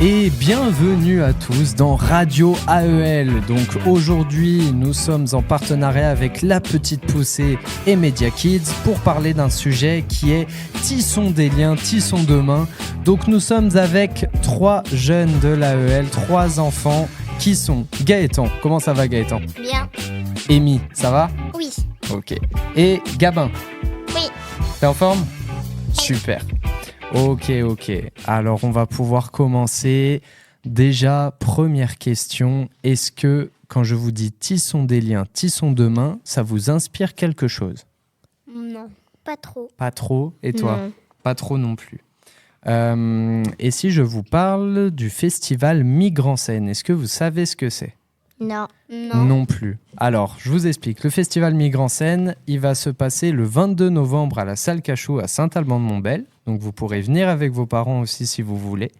Et bienvenue à tous dans Radio AEL. Donc aujourd'hui, nous sommes en partenariat avec La Petite Poussée et Media Kids pour parler d'un sujet qui est Tissons des liens, tissons demain. Donc nous sommes avec 3 jeunes de l'AEL, 3 enfants qui sont Gaëtan. Comment ça va Gaëtan ? Bien. Amy, ça va ? Oui. Ok. Et Gabin ? Oui. T'es en forme ? Super. Ok. Alors, on va pouvoir commencer. Déjà, première question. Est-ce que, quand je vous dis tissons des liens, tissons demain, ça vous inspire quelque chose ? Non, pas trop. Pas trop. Et toi ? Non. Pas trop non plus. Et si je vous parle du festival Migre en Scène, est-ce que vous savez ce que c'est ? Non. Non plus. Alors, je vous explique. Le festival Migre en Scène, il va se passer le 22 novembre à la salle Cachot à Saint-Alban-de-Montbel. Donc, vous pourrez venir avec vos parents aussi si vous voulez.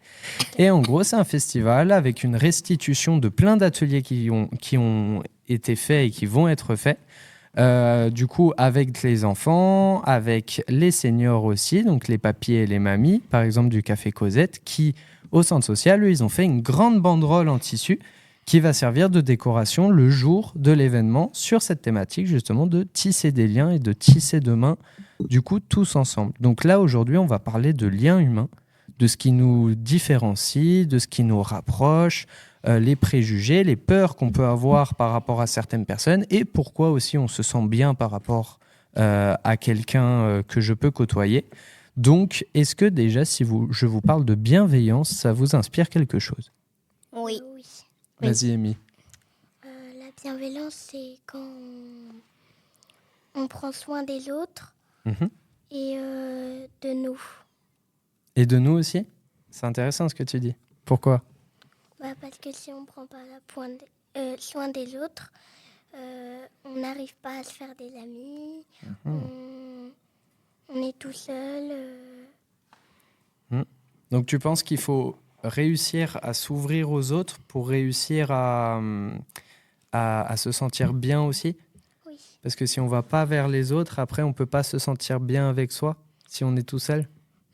Et en gros, c'est un festival avec une restitution de plein d'ateliers qui ont été faits et qui vont être faits. Du coup, avec les enfants, avec les seniors aussi, donc les papis et les mamies, par exemple du Café Cosette, qui, au centre social, eux, ils ont fait une grande banderole en tissu qui va servir de décoration le jour de l'événement sur cette thématique justement de tisser des liens et de tisser demain, du coup tous ensemble. Donc là aujourd'hui on va parler de liens humains, de ce qui nous différencie, de ce qui nous rapproche, les préjugés, les peurs qu'on peut avoir par rapport à certaines personnes et pourquoi aussi on se sent bien par rapport à quelqu'un que je peux côtoyer. Donc est-ce que déjà si je vous parle de bienveillance, ça vous inspire quelque chose ? Oui. Vas-y, Amy. La bienveillance, c'est quand on prend soin des autres et de nous. Et de nous aussi ? C'est intéressant ce que tu dis. Pourquoi ? Parce que si on ne prend pas soin des autres, on n'arrive pas à se faire des amis, on est tout seul. Donc tu penses qu'il faut réussir à s'ouvrir aux autres pour réussir à se sentir bien aussi ? Oui. Parce que si on ne va pas vers les autres, après on ne peut pas se sentir bien avec soi si on est tout seul ?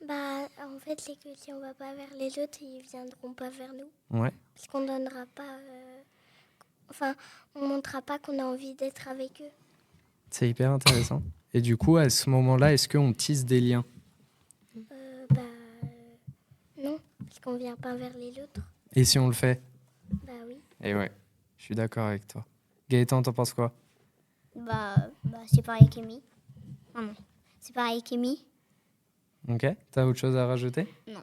En fait, c'est que si on ne va pas vers les autres, ils ne viendront pas vers nous. Ouais. Parce qu'on donnera pas... on ne montrera pas qu'on a envie d'être avec eux. C'est hyper intéressant. Et du coup, à ce moment-là, est-ce qu'on tisse des liens ? Non, parce qu'on ne vient pas vers les autres. Et si on le fait ? Oui. Et ouais, je suis d'accord avec toi. Gaëtan, t'en penses quoi ? C'est pareil qu'Amy. Non. C'est pareil qu'Amy. Ok, t'as autre chose à rajouter ? Non.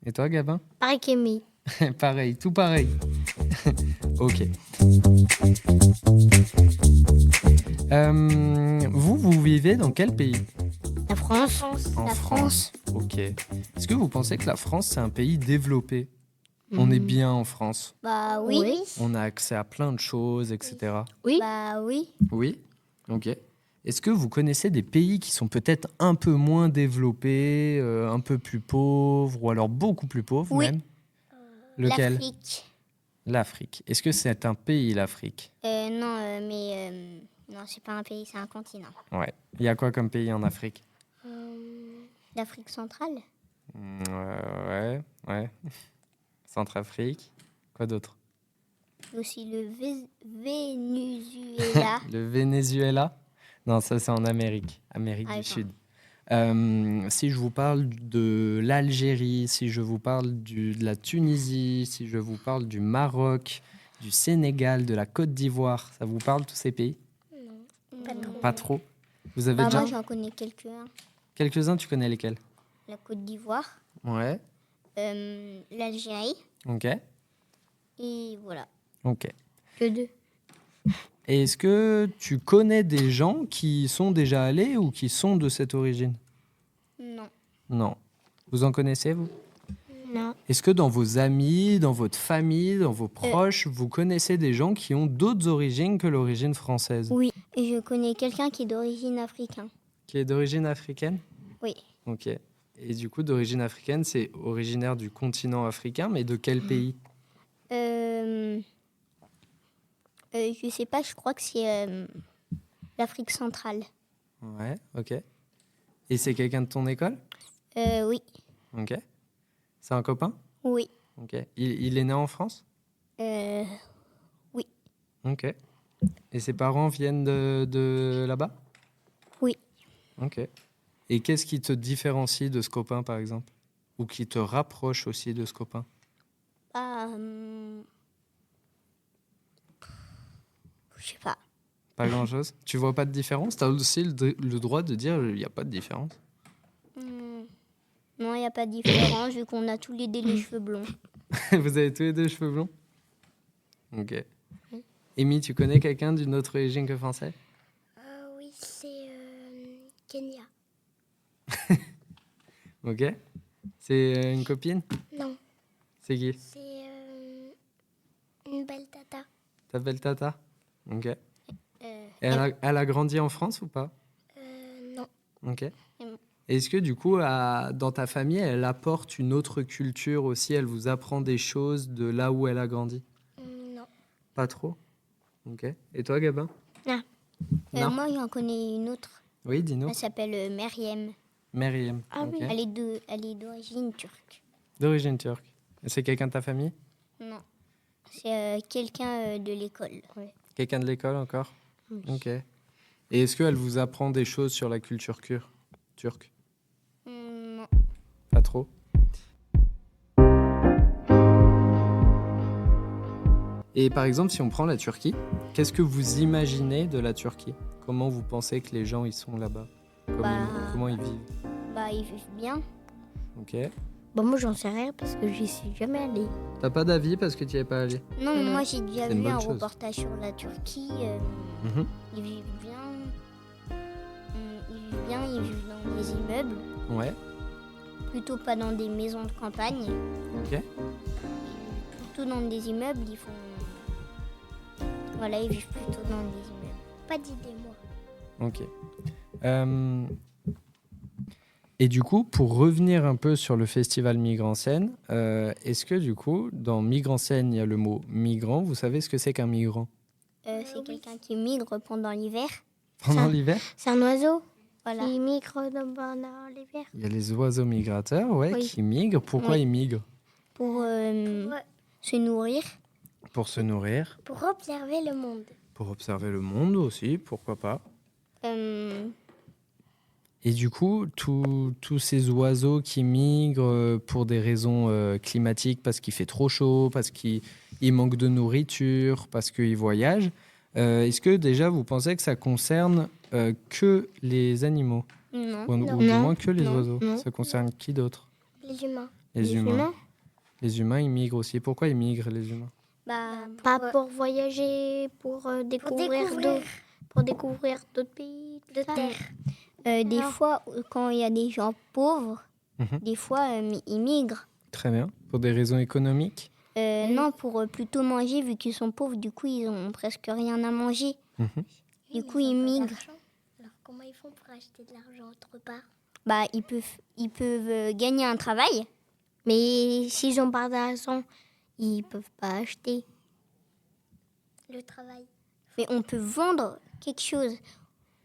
Et toi, Gabin ? Pareil qu'Amy. Pareil, tout pareil. Ok. Vous vivez dans quel pays ? La France. En France. Ok. Est-ce que vous pensez que la France, c'est un pays développé ? On est bien en France. Oui. On a accès à plein de choses, etc. Oui. Oui. Oui ? Ok. Est-ce que vous connaissez des pays qui sont peut-être un peu moins développés, un peu plus pauvres, ou alors beaucoup plus pauvres Oui. même ? Lequel ? L'Afrique. L'Afrique. Est-ce que c'est un pays, l'Afrique ? Non, c'est pas un pays, c'est un continent. Ouais. Il y a quoi comme pays en Afrique ? L'Afrique centrale. Ouais. Centrafrique. Quoi d'autre ? Aussi le Venezuela. Le Venezuela ? Non, ça c'est en Amérique du Sud. Si je vous parle de l'Algérie, si je vous parle de la Tunisie, si je vous parle du Maroc, du Sénégal, de la Côte d'Ivoire, ça vous parle tous ces pays ? Pas trop. Vous avez déjà Moi, j'en connais quelques-uns. quelques-uns, tu connais lesquels ? La Côte d'Ivoire, Ouais. l'Algérie, Ok. et voilà. Ok. Que deux. Et est-ce que tu connais des gens qui sont déjà allés ou qui sont de cette origine ? Non. Non. Vous en connaissez, vous ? Non. Est-ce que dans vos amis, dans votre famille, dans vos proches, vous connaissez des gens qui ont d'autres origines que l'origine française ? Oui. Et je connais quelqu'un qui est d'origine africaine. Qui est d'origine africaine ? Oui. Ok. Et du coup, d'origine africaine, c'est originaire du continent africain, mais de quel pays ? Je sais pas, je crois que c'est l'Afrique centrale. Ouais, ok. Et c'est quelqu'un de ton école? Oui. Ok. C'est un copain? Oui. Ok. Il est né en France? Oui. Ok. Et ses parents viennent de là-bas? Oui. Ok. Et qu'est-ce qui te différencie de ce copain, par exemple? Ou qui te rapproche aussi de ce copain? Bah, je sais pas. Pas grand-chose? Tu vois pas de différence? Tu as aussi le droit de dire il n'y a pas de différence. Non, il n'y a pas de différence vu qu'on a tous les deux les cheveux blonds. Vous avez tous les deux cheveux blonds? Ok. Amy, tu connais quelqu'un d'une autre origine que français? Oui, c'est Kenya. Ok. C'est une copine? Non, C'est qui? c'est une belle tata. T'appelles Tata? Ok. Et Euh, elle a grandi en France ou pas? Non, Ok. Em- Est-ce que du coup, dans ta famille, elle apporte une autre culture aussi? Elle vous apprend des choses de là où elle a grandi? non. Pas trop? Ok. Et toi, Gabin? Non. Non. moi, j'en connais une autre. Oui, dis-nous. Elle s'appelle Meriem. Meriem. Ah Ok. oui. Elle est d'origine turque. D'origine turque. Et c'est quelqu'un de ta famille? Non. C'est quelqu'un de l'école. Quelqu'un de l'école encore? Ok. Et est-ce qu'elle vous apprend des choses sur la culture turque? Non. Pas trop? Et par exemple, si on prend la Turquie, qu'est-ce que vous imaginez de la Turquie? Comment vous pensez que les gens y sont là-bas? Comment ils vivent? Bah, ils vivent bien. Ok. Bon, moi, j'en sais rien parce que j'y suis jamais allée. T'as pas d'avis parce que tu n'y es pas allé? Non, Non. moi, j'ai déjà C'est une vu bonne un chose. reportage sur la Turquie. Mhm. Ils vivent bien. Ils vivent dans des immeubles. Ouais. Plutôt pas dans des maisons de campagne. Ok. Plutôt dans des immeubles, ils font... Voilà, ils vivent plutôt dans des immeubles. Pas d'idée, moi. Ok. Et du coup, pour revenir un peu sur le festival Migrant Scène, est-ce que du coup, dans Migrant Scène, il y a le mot migrant? Vous savez ce que c'est qu'un migrant? C'est oui. quelqu'un qui migre pendant l'hiver. Pendant Ça- l'hiver? C'est un oiseau Voilà. qui migre pendant l'hiver. Il y a les oiseaux migrateurs, ouais, Oui. qui migrent. Pourquoi Oui. ils migrent? Pour se nourrir. Pour se nourrir, Pour observer le monde. pour observer le monde aussi, pourquoi pas. Euh, Et du coup, tous ces oiseaux qui migrent pour des raisons climatiques, parce qu'il fait trop chaud, parce qu'ils manquent de nourriture, parce qu'ils voyagent, est-ce que déjà vous pensez que ça concerne que les animaux? non. Ou Non. du Non. moins que les Non. oiseaux? Non. Ça concerne qui d'autre? Les humains. Les humains. Les humains, ils migrent aussi. Pourquoi ils migrent, les humains? Bah, Pas pour voyager, pour découvrir d'autres pays, de terre. des Non. fois, quand il y a des gens pauvres, Mhm. des fois, ils migrent. Très bien. Pour des raisons économiques? Non, pour plutôt manger, vu qu'ils sont pauvres, du coup, ils ont presque rien à manger. Mhm. Du coup, ils migrent. Alors comment ils font pour acheter de l'argent autre part? Bah, ils peuvent gagner un travail. Mais s'ils ont pas d'argent, ils peuvent pas acheter. Le travail. Mais on peut vendre quelque chose.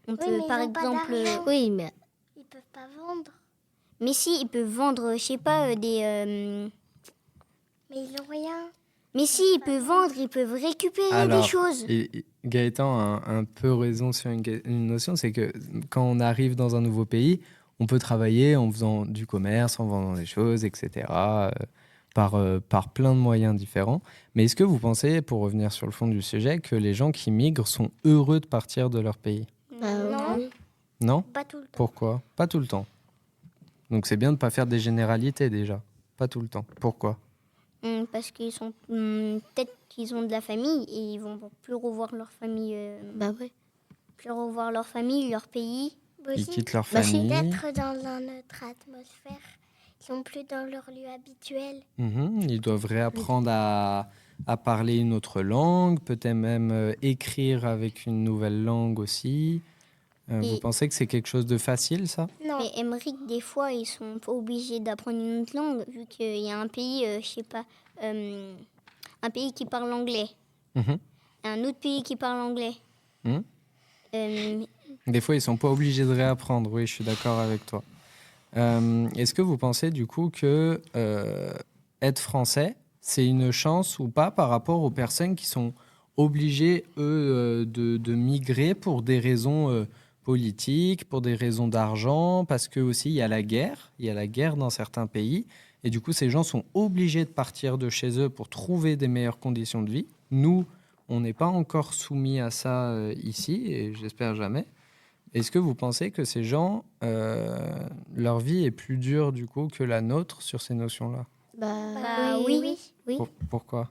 On Oui, peut, mais par ils ont pas exemple... d'argent. oui, mais... Ils peuvent pas vendre. Mais si, ils peuvent vendre, je sais pas, des... Mais ils ont rien. Mais si, ils peuvent vendre, ils peuvent récupérer des choses. Gaëtan a un peu raison sur une notion, c'est que quand on arrive dans un nouveau pays, on peut travailler en faisant du commerce, en vendant des choses, etc., par plein de moyens différents. Mais est-ce que vous pensez, pour revenir sur le fond du sujet, que les gens qui migrent sont heureux de partir de leur pays? Non. Non? Pas tout le temps. Pourquoi? Pas tout le temps. Donc c'est bien de ne pas faire des généralités déjà. Pas tout le temps. Pourquoi? Parce qu'ils sont... peut-être qu'ils ont de la famille et ils vont plus revoir leur famille. Bah ouais. Plus revoir leur famille, leur pays. Ils quittent leur Bah, famille. d'être dans une autre atmosphère. Ils sont plus dans leur lieu habituel. Ils doivent réapprendre à parler une autre langue, peut-être même écrire avec une nouvelle langue aussi. Vous Et- pensez que c'est quelque chose de facile, ça? Non. Mais Emmerich, des fois, ils sont pas obligés d'apprendre une autre langue, vu qu'il y a un pays, je sais pas, un pays qui parle anglais, Mhm. un autre pays qui parle anglais. Mhm. Euh, Des fois, ils sont pas obligés de réapprendre. Oui, je suis d'accord avec toi. Est-ce que vous pensez du coup que être français, c'est une chance ou pas par rapport aux personnes qui sont obligées, eux, de migrer pour des raisons politiques, pour des raisons d'argent, parce que aussi il y a la guerre dans certains pays, et du coup, ces gens sont obligés de partir de chez eux pour trouver des meilleures conditions de vie. Nous, on n'est pas encore soumis à ça ici, et j'espère jamais. Est-ce que vous pensez que ces gens, leur vie est plus dure du coup que la nôtre sur ces notions-là? Bah oui. Oui. Pourquoi?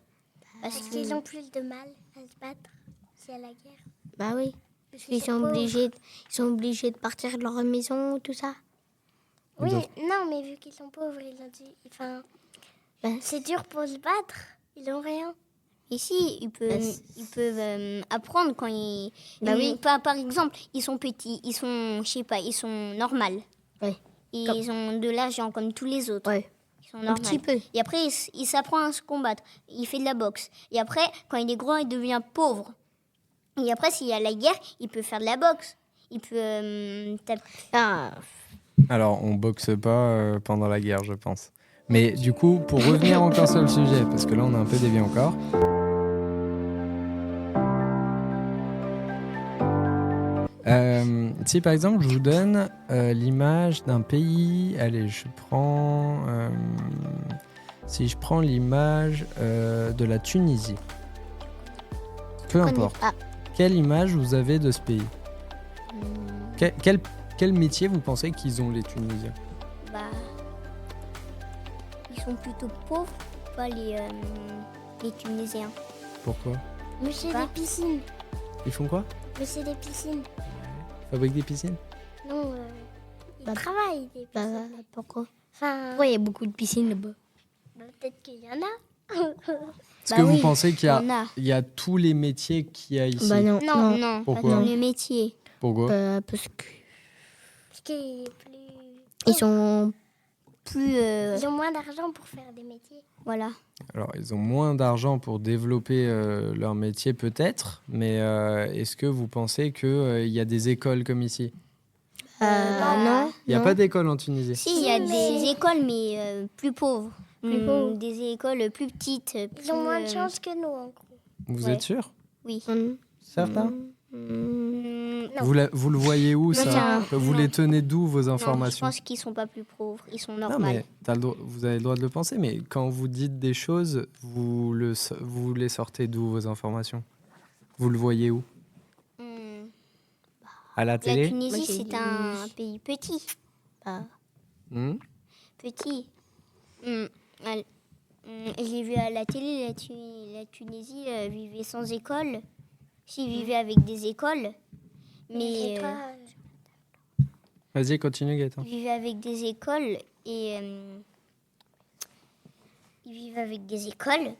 Parce qu'ils ont plus de mal à se battre s'il y a la guerre. Bah oui. Parce Ils sont pauvres. obligés de partir de leur maison, tout ça. Oui, Donc- non, mais vu qu'ils sont pauvres, ils ont dit. Enfin, c'est dur pour se battre. Ils ont rien. Ici, ils peuvent apprendre quand ils... Bah oui. Par exemple, ils sont petits, ils sont, je sais pas, ils sont normaux. Ouais. Ils ont de l'argent comme tous les autres. Ouais. Ils sont Un normaux. petit peu. Et après, il s'apprend à se combattre. Il fait de la boxe. Et après, quand il est grand, il devient pauvre. Et après, s'il y a la guerre, il peut faire de la boxe. Il peut taper. Ah, Alors, on boxe pas pendant la guerre, je pense. Mais du coup, pour revenir encore sur le sujet, parce que là, on a un peu dévié encore. Si par exemple, je vous donne l'image d'un pays, allez, si je prends l'image de la Tunisie, peu importe, Ah. quelle image vous avez de ce pays? Quel métier vous pensez qu'ils ont les Tunisiens? Bah, ils sont plutôt pauvres, pas les Tunisiens. Pourquoi? Mais c'est Pas. des piscines. Ils font quoi? Mais c'est des piscines. Fabriquent des piscines? Non, ils Bah, travaillent des bah, piscines. pourquoi? Enfin, Pourquoi il y a beaucoup de piscines là-bas? peut-être qu'il y en a. Est-ce Bah que vous oui, pensez qu'il y a, il y en a. il y a tous les métiers qu'il y a ici? Bah non. Non, Pourquoi? pas tous les métiers. Pourquoi? Bah, parce que Parce qu'ils plus... ils sont. Plus, Ils ont moins d'argent pour faire des métiers. voilà. Alors, ils ont moins d'argent pour développer leur métier peut-être, mais est-ce que vous pensez qu'il y a des écoles comme ici? Non. Il n'y a non. pas d'école en Tunisie? Si, il y a mais- des écoles, mais plus pauvres. Plus pauvres. Des écoles plus petites. Ils ont moins de chance que nous, en gros. Vous Ouais. êtes sûr? Oui. Certain? Non. Vous le voyez où ça? tiens, Vous non. les tenez d'où vos Non, je informations? pense qu'ils sont pas plus pauvres. Ils sont Non, normaux. mais vous avez le droit de le penser, mais quand vous dites des choses, vous les sortez d'où vos informations? Vous le voyez où? Hmm. À la La télé? Tunisie, Moi, j'ai c'est dit- un pays petit. Bah, Hmm? Petit. J'ai vu à la télé, la Tunisie vivait sans école. S'ils vivaient avec des écoles, mais Et toi, Vas-y, continue, Gaëtan. ils vivaient avec des écoles et ils vivent avec des écoles.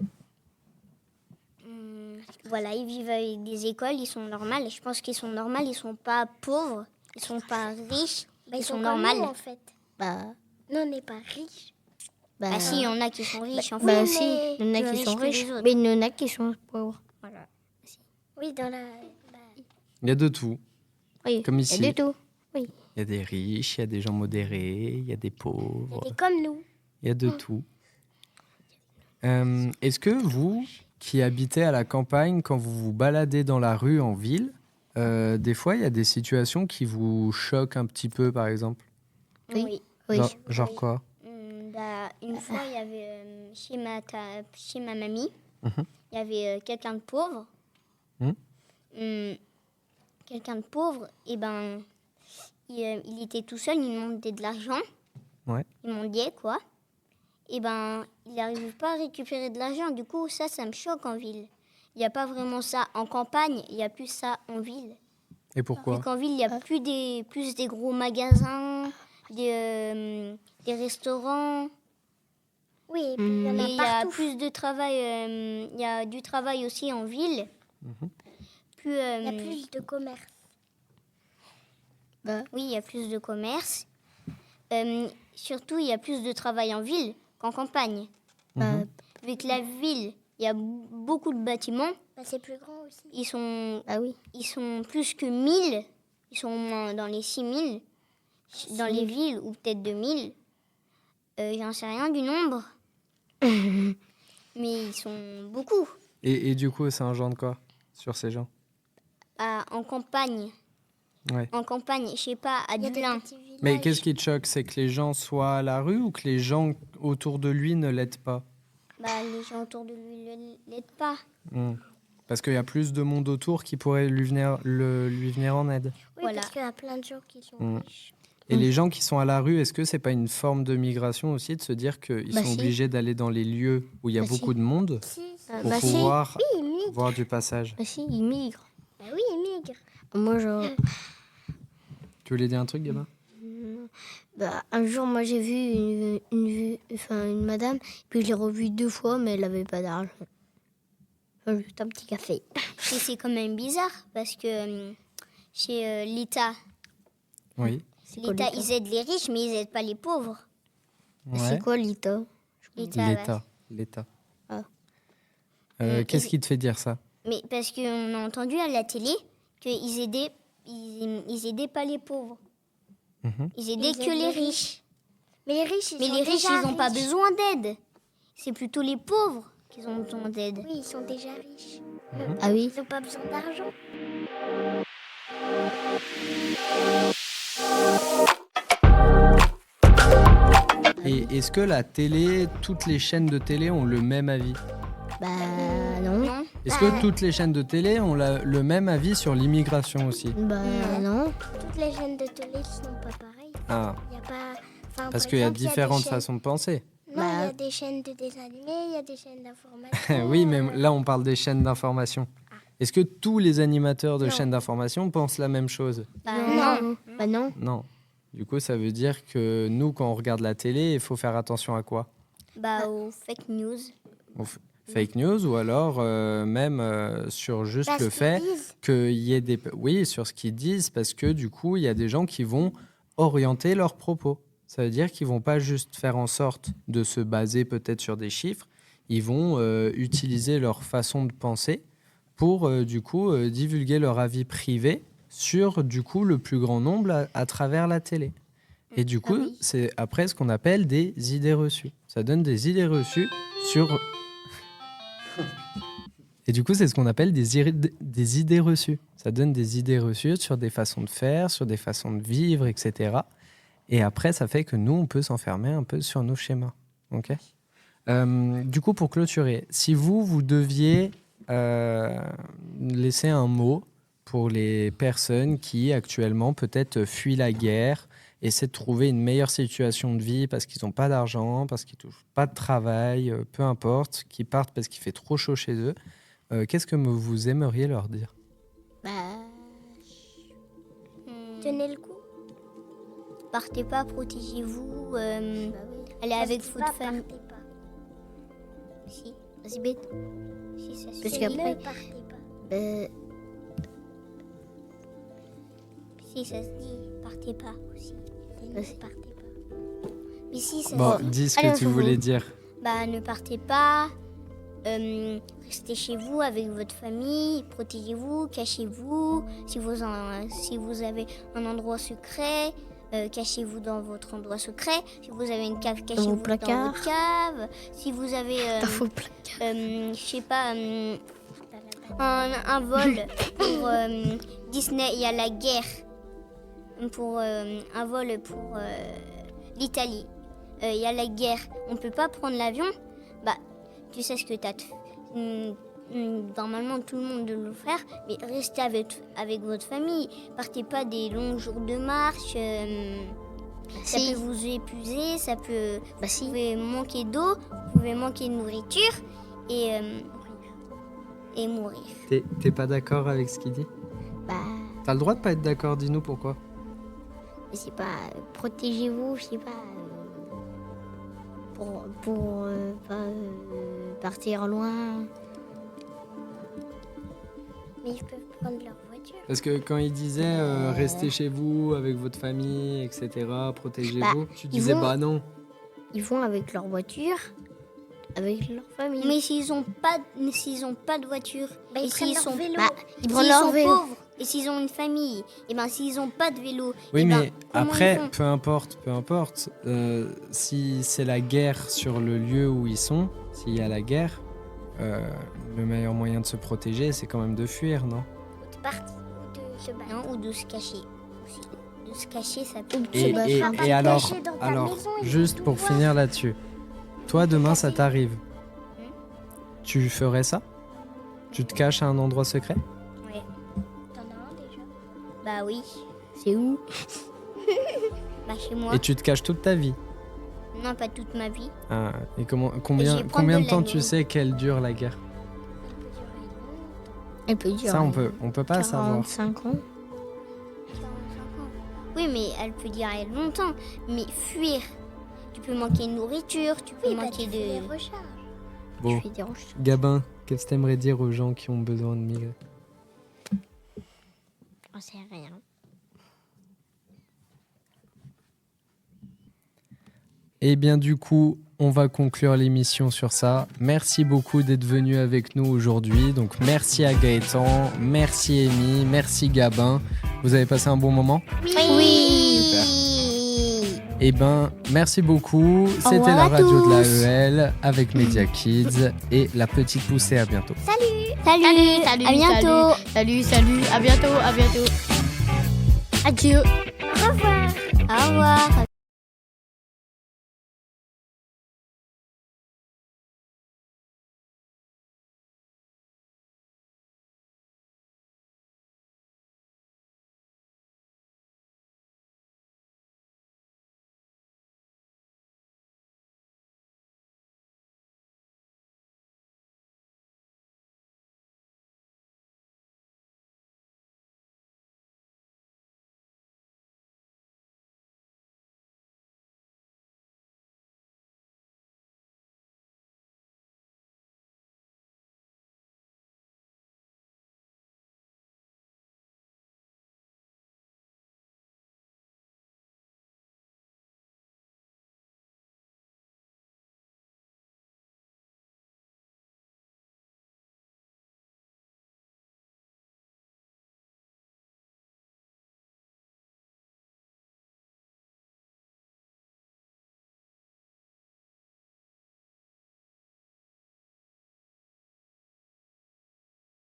Voilà, ils vivent avec des écoles, ils sont normaux. Je pense qu'ils sont normaux, ils sont pas pauvres, ils sont pas riches, bah, ils sont comme normaux. nous, en fait. bah, Nous, on n'est pas riches. bah, Ah si, il y en a qui sont riches en fait. bah Oui, si, mais il y en a plus qui sont riches que les riches, autres. mais il y en a qui sont pauvres. Voilà. Oui, dans la... Il y a de tout. Oui, Comme il ici. y a de tout. Il y a des riches, il y a des gens modérés, il y a des pauvres. Il est comme nous. Il y a de tout. Est-ce que vous, qui habitez à la campagne, quand vous vous baladez dans la rue en ville, des fois, il y a des situations qui vous choquent un petit peu, par exemple? Oui. Oui. Genre quoi? Une fois, il y avait chez ma mamie, Mhm. il y avait quelqu'un de pauvre. Quelqu'un de pauvre, et ben, il était tout seul, il demandait de l'argent. Ouais. Il mendiait, quoi. Et ben, il n'arrive pas à récupérer de l'argent. Du coup, ça me choque en ville. Il n'y a pas vraiment ça en campagne, il y a plus ça en ville. Et pourquoi? Vu qu'en ville, il y a plus des gros magasins, des restaurants. Oui, et puis il y en Et a il y a partout. plus de travail, il y a du travail aussi en ville. Il y a plus de commerce. Oui, il y a plus de commerce. Surtout, il y a plus de travail en ville qu'en campagne. Vu que la ville, il y a beaucoup de bâtiments. Bah, c'est plus grand aussi. Ils sont, Ah oui. ils sont plus que 1000. Ils sont au moins dans les 6000, dans les villes, ou peut-être 2000. J'en sais rien du nombre. Mais ils sont beaucoup. Et du coup, ça engendre quoi sur ces gens? En campagne. Ouais. En campagne, je sais pas, à Il y a des Dublin. petits villages. Mais qu'est-ce qui te choque? C'est que les gens soient à la rue ou que les gens autour de lui ne l'aident pas? Les gens autour de lui ne l'aident pas. Parce qu'il y a plus de monde autour qui pourrait lui venir en aide. Oui, Voilà. parce qu'il y a plein de gens qui sont Mm. riches. Et les gens qui sont à la rue, est-ce que c'est pas une forme de migration aussi de se dire qu'ils sont si. obligés d'aller dans les lieux où il y a Bah, beaucoup de monde Si, pour si. pouvoir ils migrent. voir du passage? Bah si, ils migrent. Bah oui, ils migrent. Moi, genre, Tu voulais dire un truc, Gabin? un jour, moi, j'ai vu une madame, puis je l'ai revue 2 fois, mais elle avait pas d'argent. Enfin, juste un petit café. Et c'est quand même bizarre parce que chez l'État, Oui. quoi, l'État, l'État ils aident les riches, mais ils aident pas les pauvres. Ouais. C'est quoi l'État? L'État. Ah. Qu'est-ce qui te fait dire ça? Mais parce qu'on a entendu à la télé qu'ils aidaient, ils aidaient pas les pauvres. Mhm. Ils aidaient Ils que aident les les riches. Mais les riches, Mais les riches, ils n'ont pas besoin d'aide. C'est plutôt les pauvres qui ont besoin d'aide. Oui, ils sont déjà riches. Ah oui? Ils n'ont pas besoin d'argent. Et est-ce que la télé, toutes les chaînes de télé ont le même avis? Bah non. Non. Est-ce que toutes les chaînes de télé ont le même avis sur l'immigration aussi? Bah non. Toutes les chaînes de télé sont pas pareilles. Ah, Il y a pas... Enfin, parce par qu'il y a exemple, différentes des chaînes- façons de penser. Non, il y a Bah- des chaînes de dessins animés, il y a des chaînes d'information. Oui, mais là, on parle des chaînes d'information. Est-ce que tous les animateurs de Non. chaînes d'information pensent la même chose? Non. Bah non. Non. Du coup, ça veut dire que nous, quand on regarde la télé, il faut faire attention à quoi? Aux fake news. Fake news ou alors même sur juste Parce le qu'ils fait disent. qu'il y ait des... Oui, sur ce qu'ils disent, parce que du coup, il y a des gens qui vont orienter leurs propos. Ça veut dire qu'ils vont pas juste faire en sorte de se baser peut-être sur des chiffres, ils vont utiliser leur façon de penser pour du coup divulguer leur avis privé sur du coup le plus grand nombre à travers la télé. Et du coup, oui. c'est après ce qu'on appelle des idées reçues. Ça donne des idées reçues sur... Et du coup, c'est ce qu'on appelle des idées reçues. Ça donne des idées reçues sur des façons de faire, sur des façons de vivre, etc. Et après, ça fait que nous, on peut s'enfermer un peu sur nos schémas. Ok. Du coup, pour clôturer, si vous deviez laisser un mot pour les personnes qui, actuellement, peut-être fuient la guerre, essaient de trouver une meilleure situation de vie parce qu'ils n'ont pas d'argent, parce qu'ils ne touchent pas de travail, peu importe, qui partent parce qu'il fait trop chaud chez eux, qu'est-ce que vous aimeriez leur dire? Bah Tenez le coup. Partez pas, protégez-vous. Bah oui. Allez Ça se avec dit votre pas, famille. partez pas. Si, vas-y bête. si, ça se Parce dit. qu'après- Ne partez pas. Bah, Si, ça se dit. Partez pas aussi. Ne partez pas. Mais si, ça Bon, se dit. dis ce Allez, que tu on s'en voulais fout. dire. Ne partez pas. Restez chez vous avec votre famille. Protégez-vous, cachez-vous. Si vous avez un endroit secret, cachez-vous dans votre endroit secret. Si vous avez une cave, cachez-vous dans placard. votre cave. Si vous avez, t'as faux placard. je sais pas, un vol pour Disney, il y a la guerre. Pour un vol pour l'Italie. Il y a la guerre. On peut pas prendre l'avion. Tu sais ce que t'as. Normalement, tout le monde doit le faire, mais restez avec votre famille. Partez pas des longs jours de marche. Ça Si. peut vous épuiser, ça peut. Bah Vous si. pouvez manquer d'eau, vous pouvez manquer de nourriture et mourir. T'es pas d'accord avec ce qu'il dit? Bah, T'as le droit de pas être d'accord, dis-nous pourquoi. je sais pas, protégez-vous, je sais pas. Pour pas partir loin. Mais ils peuvent prendre leur voiture. Parce que quand il disait restez chez vous avec votre famille, etc., protégez-vous, tu ils disais vont- bah non. Ils vont avec leur voiture, avec leur famille. Mais s'ils ont pas de voiture, Bah, ils et prennent s'ils leur sont vélo. Bah, ils s'ils prennent leur sont vélo. pauvres, Et s'ils ont une famille, et ben s'ils n'ont pas de vélo, Oui, eh ben, mais comment ils après, font peu importe, si c'est la guerre sur le lieu où ils sont, s'il y a la guerre, le meilleur moyen de se protéger, c'est quand même de fuir, non? De partir ou de se battre. Non, ou de se cacher. Aussi. De se cacher, ça peut. Et, vas et- pas et te alors, cacher dans ta maison, ils juste vont pour tout voir. finir là-dessus, toi, demain, ça t'arrive. Tu ferais ça? Tu te caches à un endroit secret? Ouais. T'en as un déjà? Bah oui. C'est où? Bah chez moi. Et tu te caches toute ta vie? Non, pas toute ma vie. Ah, et combien, je vais combien prendre de de temps l'année. tu sais qu'elle dure la guerre? Elle peut durer longtemps. Elle peut durer Ça, on peut pas savoir. 45 ans. 45 ans. Oui, mais elle peut durer longtemps. Mais fuir. Tu peux manquer de nourriture, tu peux Oui, bah, manquer tu fais des de. recharges. Bon, Je fais des recherches. Gabin, qu'est-ce que t'aimerais dire aux gens qui ont besoin de migrer? On sait rien. Eh bien, du coup, on va conclure l'émission sur ça. Merci beaucoup d'être venu avec nous aujourd'hui. Donc, merci à Gaëtan, merci Amy, merci Gabin. Vous avez passé un bon moment? Oui. Eh ben, merci beaucoup. C'était revoir la à radio de tous. l'AEL avec Media Kids et la petite poussée. À bientôt. Salut. À bientôt. Salut, à bientôt. Adieu. Au revoir.